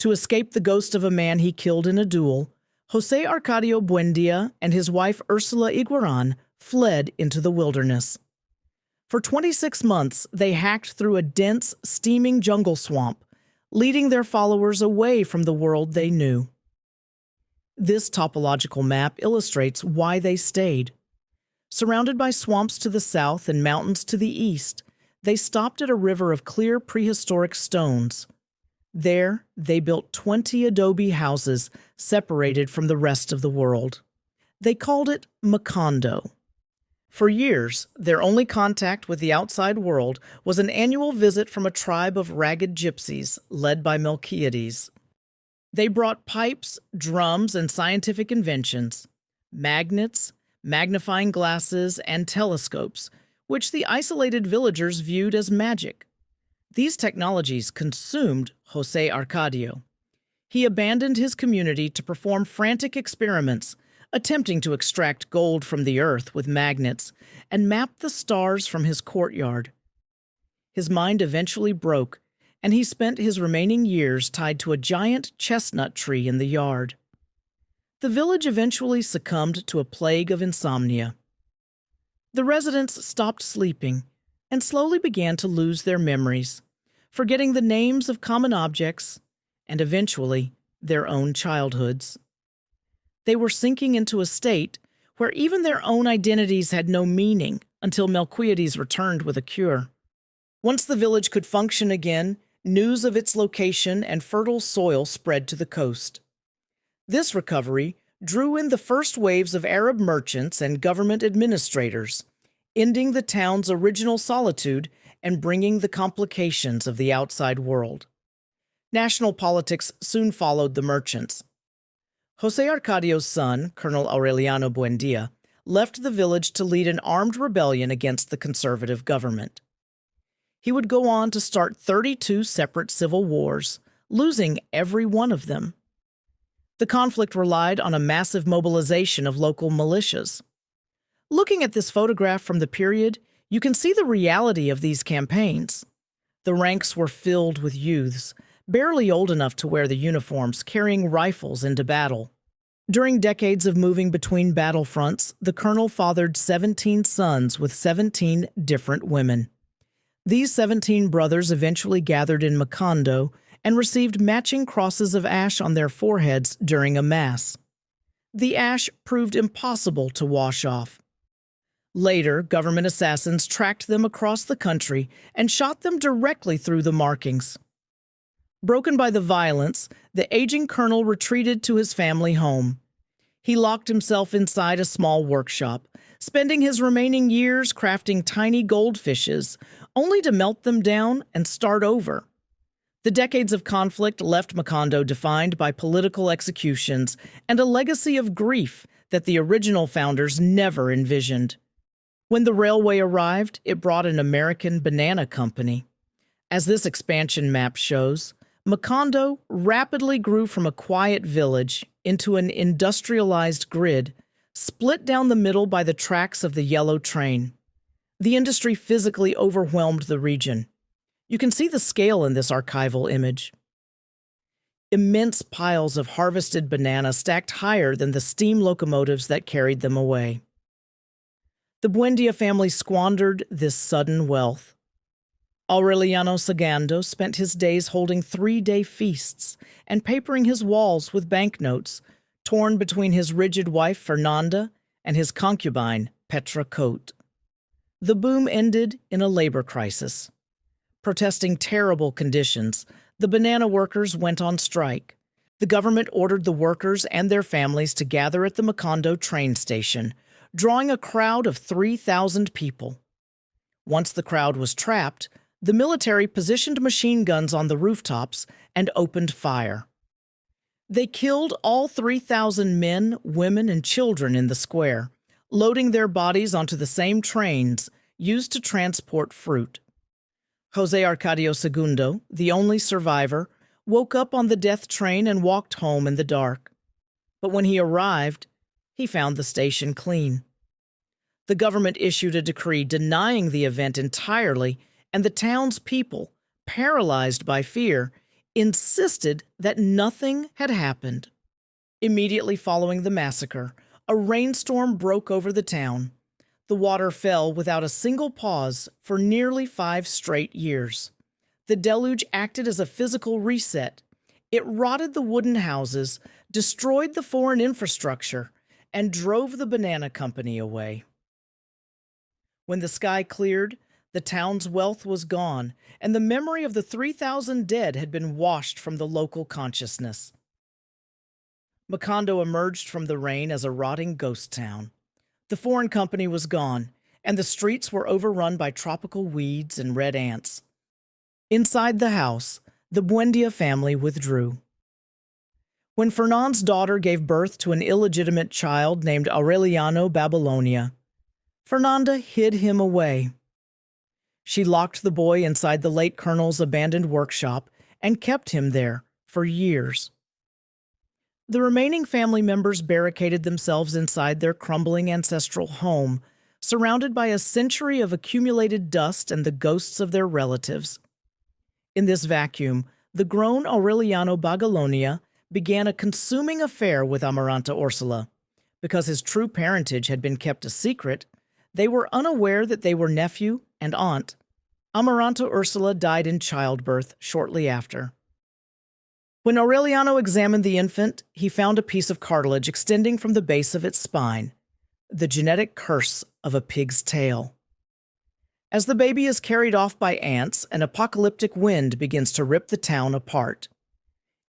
To escape the ghost of a man he killed in a duel, José Arcadio Buendia and his wife Ursula Iguaran fled into the wilderness. For 26 months, they hacked through a dense, steaming jungle swamp, leading their followers away from the world they knew. This topological map illustrates why they stayed. Surrounded by swamps to the south and mountains to the east, they stopped at a river of clear prehistoric stones. There, they built 20 adobe houses separated from the rest of the world. They called it Macondo. For years, their only contact with the outside world was an annual visit from a tribe of ragged gypsies led by Melquiades. They brought pipes, drums, and scientific inventions, magnets, magnifying glasses, and telescopes, which the isolated villagers viewed as magic. These technologies consumed José Arcadio. He abandoned his community to perform frantic experiments, attempting to extract gold from the earth with magnets and map the stars from his courtyard. His mind eventually broke, and he spent his remaining years tied to a giant chestnut tree in the yard. The village eventually succumbed to a plague of insomnia. The residents stopped sleeping and slowly began to lose their memories, forgetting the names of common objects and eventually their own childhoods. They were sinking into a state where even their own identities had no meaning until Melquiades returned with a cure. Once the village could function again, news of its location and fertile soil spread to the coast. This recovery drew in the first waves of Arab merchants and government administrators, ending the town's original solitude and bringing the complications of the outside world. National politics soon followed the merchants. José Arcadio's son, Colonel Aureliano Buendia, left the village to lead an armed rebellion against the conservative government. He would go on to start 32 separate civil wars, losing every one of them. The conflict relied on a massive mobilization of local militias. Looking at this photograph from the period, you can see the reality of these campaigns. The ranks were filled with youths, barely old enough to wear the uniforms, carrying rifles into battle. During decades of moving between battlefronts, the colonel fathered 17 sons with 17 different women. These 17 brothers eventually gathered in Macondo and received matching crosses of ash on their foreheads during a mass. The ash proved impossible to wash off. Later, government assassins tracked them across the country and shot them directly through the markings. Broken by the violence, the aging colonel retreated to his family home. He locked himself inside a small workshop, spending his remaining years crafting tiny goldfishes, only to melt them down and start over. The decades of conflict left Macondo defined by political executions and a legacy of grief that the original founders never envisioned. When the railway arrived, it brought an American banana company. As this expansion map shows, Macondo rapidly grew from a quiet village into an industrialized grid, split down the middle by the tracks of the yellow train. The industry physically overwhelmed the region. You can see the scale in this archival image. Immense piles of harvested banana stacked higher than the steam locomotives that carried them away. The Buendia family squandered this sudden wealth. Aureliano Sagando spent his days holding 3-day feasts and papering his walls with banknotes, torn between his rigid wife Fernanda and his concubine Petra Cote. The boom ended in a labor crisis. Protesting terrible conditions, the banana workers went on strike. The government ordered the workers and their families to gather at the Macondo train station, drawing a crowd of 3,000 people. Once the crowd was trapped, the military positioned machine guns on the rooftops and opened fire. They killed all 3,000 men, women, and children in the square, loading their bodies onto the same trains used to transport fruit. José Arcadio Segundo, the only survivor, woke up on the death train and walked home in the dark. But when he arrived, he found the station clean. The government issued a decree denying the event entirely, and the townspeople, paralyzed by fear, insisted that nothing had happened. Immediately following the massacre, a rainstorm broke over the town. The water fell without a single pause for nearly 5 straight years. The deluge acted as a physical reset. It rotted the wooden houses, destroyed the foreign infrastructure, and drove the banana company away. When the sky cleared, the town's wealth was gone, and the memory of the 3,000 dead had been washed from the local consciousness. Macondo emerged from the rain as a rotting ghost town. The foreign company was gone, and the streets were overrun by tropical weeds and red ants. Inside the house, the Buendia family withdrew. When Fernand's daughter gave birth to an illegitimate child named Aureliano Babylonia, Fernanda hid him away. She locked the boy inside the late colonel's abandoned workshop and kept him there for years. The remaining family members barricaded themselves inside their crumbling ancestral home, surrounded by a century of accumulated dust and the ghosts of their relatives. In this vacuum, the grown Aureliano Babylonia began a consuming affair with Amaranta Ursula. Because his true parentage had been kept a secret, they were unaware that they were nephew and aunt. Amaranta Ursula died in childbirth shortly after. When Aureliano examined the infant, he found a piece of cartilage extending from the base of its spine, the genetic curse of a pig's tail. As the baby is carried off by ants, an apocalyptic wind begins to rip the town apart.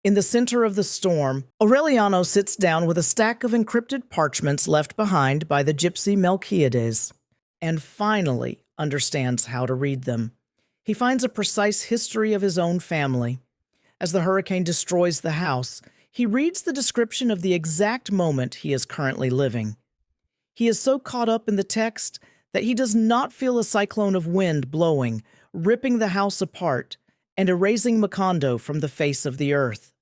In the center of the storm, Aureliano sits down with a stack of encrypted parchments left behind by the gypsy Melchiades, and finally understands how to read them. He finds a precise history of his own family. As the hurricane destroys the house, he reads the description of the exact moment he is currently living. He is so caught up in the text that he does not feel a cyclone of wind blowing, ripping the house apart, and erasing Macondo from the face of the earth.